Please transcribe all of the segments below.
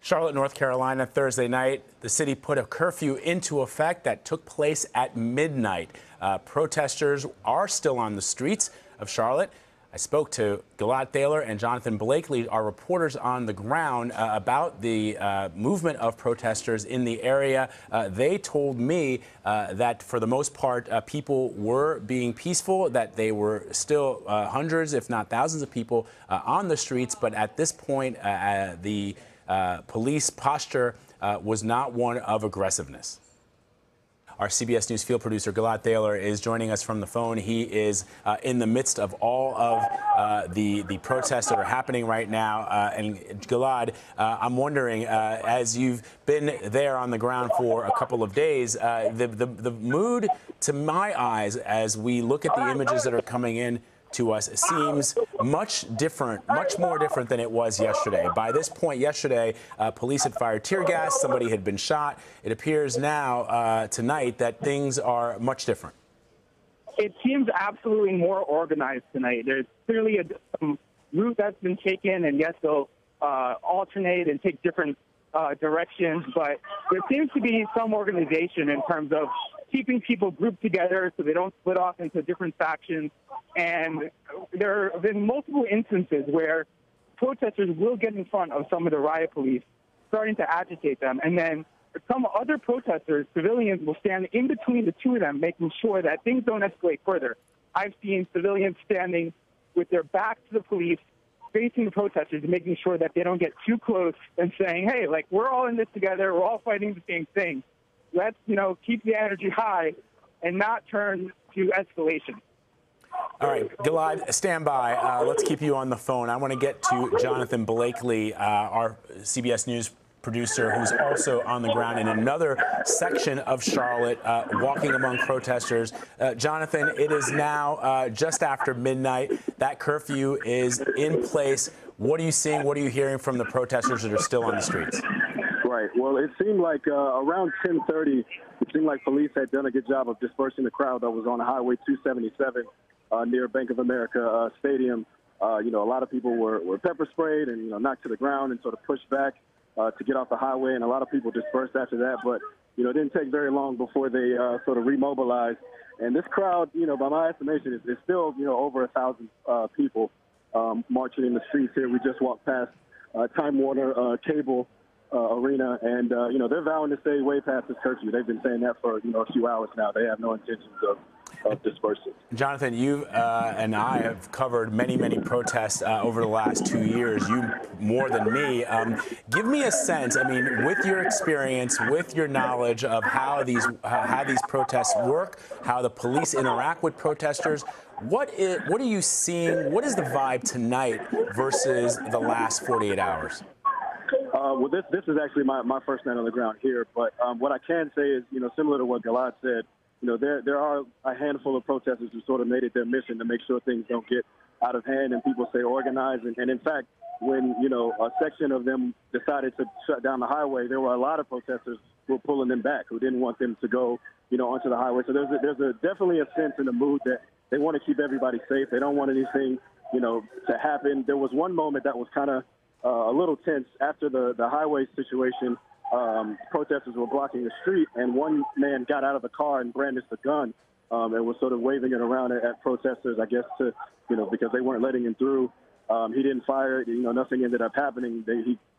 Charlotte, North Carolina, Thursday night, the city put a curfew into effect that took place at midnight. Protesters are still on the streets of Charlotte. I spoke to Gilad Thaler and Jonathan Blakely, our reporters on the ground, about the movement of protesters in the area. They told me that for the most part, people were being peaceful, that they were still hundreds, if not thousands of people on the streets. But at this point, the police posture was not one of aggressiveness. Our CBS News field producer, Gilad Thaler, is joining us from the phone. He is in the midst of all of the protests that are happening right now. And Gilad, I'm wondering, as you've been there on the ground for a couple of days, the mood, to my eyes, as we look at the images that are coming in to us, seems much more different than it was yesterday. By this point yesterday, police had fired tear gas, somebody had been shot. It appears now, tonight, that things are much different. It seems absolutely more organized tonight. There's clearly some route that's been taken, and yes, they'll alternate and take different directions, but there seems to be some organization in terms of keeping people grouped together so they don't split off into different factions. And there have been multiple instances where protesters will get in front of some of the riot police, starting to agitate them. And then some other protesters, civilians, will stand in between the two of them, making sure that things don't escalate further. I've seen civilians standing with their backs to the police, facing the protesters, and making sure that they don't get too close and saying, hey, like, we're all in this together. We're all fighting the same thing. Let's, keep the energy high and not turn to escalation. All right, Gilad, stand by. Let's keep you on the phone. I want to get to Jonathan Blakely, our CBS News producer, who's also on the ground in another section of Charlotte, walking among protesters. Jonathan, it is now just after midnight. That curfew is in place. What are you seeing? What are you hearing from the protesters that are still on the streets? Right. Well, it seemed like around 10:30, it seemed like police had done a good job of dispersing the crowd that was on Highway 277 near Bank of America Stadium. A lot of people were pepper sprayed and knocked to the ground and sort of pushed back to get off the highway, and a lot of people dispersed after that. But it didn't take very long before they sort of remobilized. And this crowd, by my estimation, is still over 1,000 people marching in the streets here. We just walked past Time Warner Cable Arena, and they're vowing to stay way past this curfew. They've been saying that for a few hours now. They have no intentions of dispersing. Jonathan, you and I have covered many protests over the last 2 years. You more than me. Give me a sense. I mean, with your experience, with your knowledge of how these protests work, how the police interact with protesters, what are you seeing? What is the vibe tonight versus the last 48 hours? Well, this is actually my first night on the ground here, but what I can say is, similar to what Gilad said, there are a handful of protesters who sort of made it their mission to make sure things don't get out of hand and people stay organized. And in fact, when, a section of them decided to shut down the highway, there were a lot of protesters who were pulling them back, who didn't want them to go, onto the highway. So there's definitely a sense in the mood that they want to keep everybody safe. They don't want anything, to happen. There was one moment that was kind of a little tense after the highway situation. Protesters were blocking the street, and one man got out of the car and brandished a gun and was sort of waving it around at protesters, I guess, to because they weren't letting him through. He didn't fire it. Nothing ended up happening.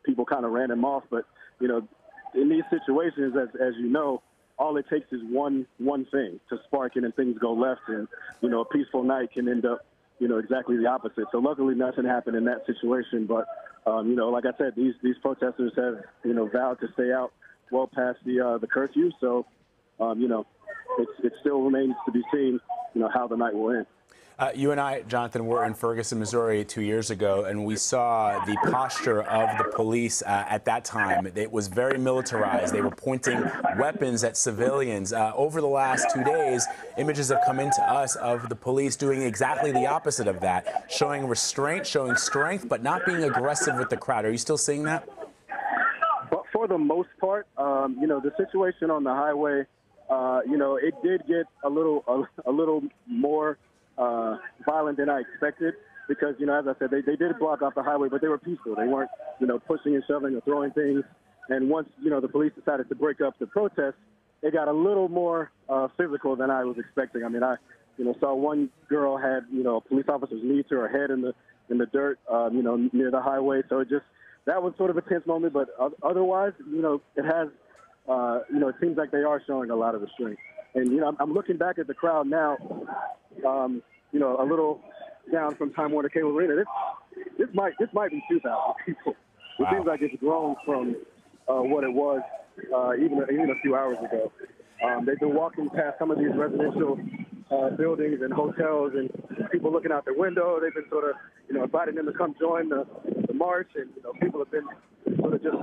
People kind of ran him off. But in these situations, as you know, all it takes is one thing to spark it, and things go left, and a peaceful night can end up exactly the opposite. So luckily, nothing happened in that situation. But like I said, these protesters have vowed to stay out well past the curfew. So it still remains to be seen how the night will end. You and I, Jonathan, were in Ferguson, Missouri 2 years ago, and we saw the posture of the police at that time. It was very militarized. They were pointing weapons at civilians. Over the last 2 days, images have come into us of the police doing exactly the opposite of that, showing restraint, showing strength, but not being aggressive with the crowd. Are you still seeing that? But for the most part, the situation on the highway, it did get a little more violent than I expected. because, as I said, they did block off the highway, but they were peaceful. They weren't, pushing and shoving or throwing things. And once, the police decided to break up the protest, it got a little more physical than I was expecting. I mean, I saw one girl had, a police officer's knee to her head in the dirt, near the highway. So that was sort of a tense moment. But otherwise, it has, it seems like they are showing a lot of restraint. And, I'm looking back at the crowd now, a little down from Time Warner Cable Arena. This might be 2,000 people. It seems like it's grown from what it was even a few hours ago. They've been walking past some of these residential buildings and hotels, and people looking out their window. They've been sort of, inviting them to come join the march, and people have been sort of just,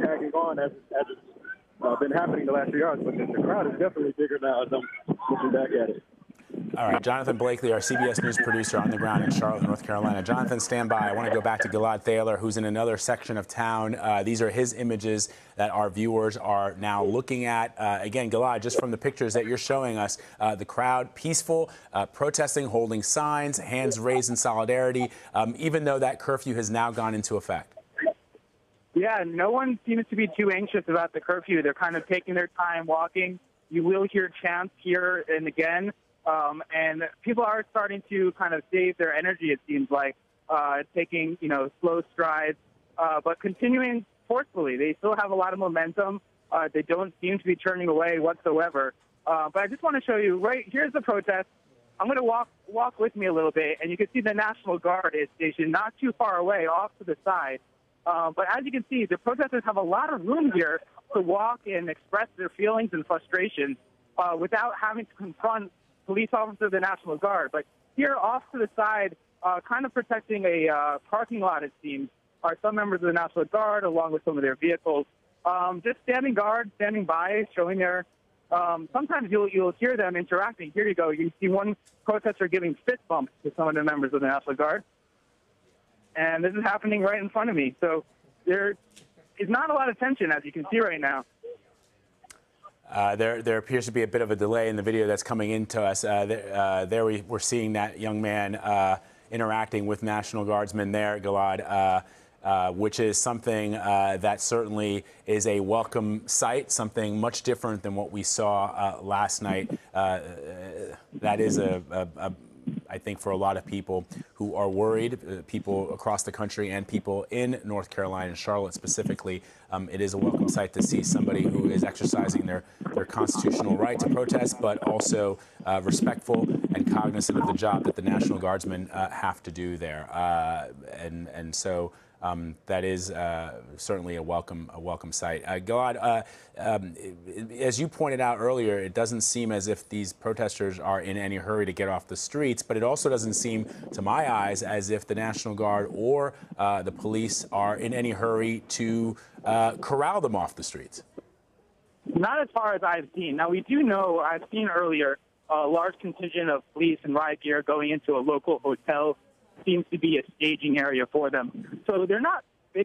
tagging on as it's been happening the last few hours. But the crowd is definitely bigger now as I'm looking back at it. All right, Jonathan Blakely, our CBS News producer on the ground in Charlotte, North Carolina. Jonathan, stand by. I want to go back to Gilad Thaler, who's in another section of town. These are his images that our viewers are now looking at. Again, Gilad, just from the pictures that you're showing us, the crowd peaceful, protesting, holding signs, hands raised in solidarity, even though that curfew has now gone into effect. Yeah, no one seems to be too anxious about the curfew. They're kind of taking their time walking. You will hear chants here and again. And people are starting to kind of save their energy, it seems like, taking, slow strides, but continuing forcefully. They still have a lot of momentum. They don't seem to be turning away whatsoever. But I just want to show you, right, here's the protest. I'm going to walk with me a little bit, and you can see the National Guard is stationed not too far away, off to the side. But as you can see, the protesters have a lot of room here to walk and express their feelings and frustrations without having to confront police officers of the National Guard. But here off to the side, kind of protecting a parking lot, it seems, are some members of the National Guard along with some of their vehicles. Just standing guard, standing by, showing their, sometimes you'll hear them interacting. Here you go. You see one protester giving fist bumps to some of the members of the National Guard. And this is happening right in front of me. So there is not a lot of tension, as you can see right now. There appears to be a bit of a delay in the video that's coming into us. We're seeing that young man interacting with National Guardsmen there, Gilad, which is something that certainly is a welcome sight, something much different than what we saw last night. That is I think for a lot of people who are worried, people across the country and people in North Carolina and Charlotte specifically, it is a welcome sight to see somebody who is exercising their constitutional right to protest, but also respectful and cognizant of the job that the National Guardsmen have to do there. And so that is certainly a welcome sight. Gilad, as you pointed out earlier, it doesn't seem as if these protesters are in any hurry to get off the streets, but it also doesn't seem, to my eyes, as if the National Guard or the police are in any hurry to corral them off the streets. Not as far as I've seen. Now, we do know, I've seen earlier, a large contingent of police and riot gear going into a local hotel. Seems to be a staging area for them. So they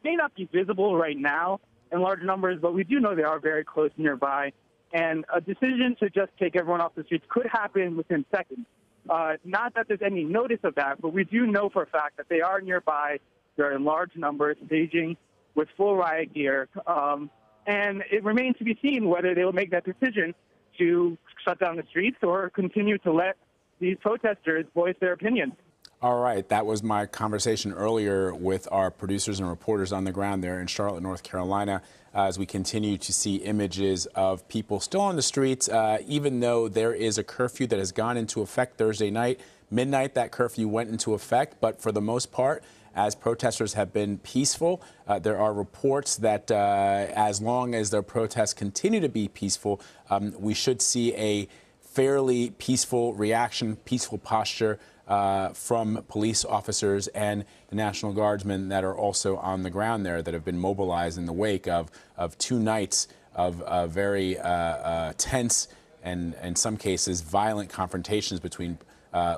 may not be visible right now in large numbers, but we do know they are very close nearby. And a decision to just take everyone off the streets could happen within seconds. Not that there's any notice of that, but we do know for a fact that they are nearby. They're in large numbers, staging with full riot gear. And it remains to be seen whether they will make that decision to shut down the streets or continue to let these protesters voice their opinions. All right, that was my conversation earlier with our producers and reporters on the ground there in Charlotte, North Carolina, as we continue to see images of people still on the streets, even though there is a curfew that has gone into effect Thursday night. Midnight, that curfew went into effect, but for the most part, as protesters have been peaceful, there are reports that as long as their protests continue to be peaceful, we should see a fairly peaceful reaction, peaceful posture from police officers and the National Guardsmen that are also on the ground there that have been mobilized in the wake of 2 nights of very tense and, in some cases, violent confrontations between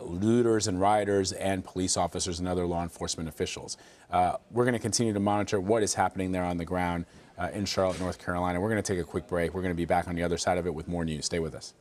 looters and rioters and police officers and other law enforcement officials. We're going to continue to monitor what is happening there on the ground in Charlotte, North Carolina. We're going to take a quick break. We're going to be back on the other side of it with more news. Stay with us.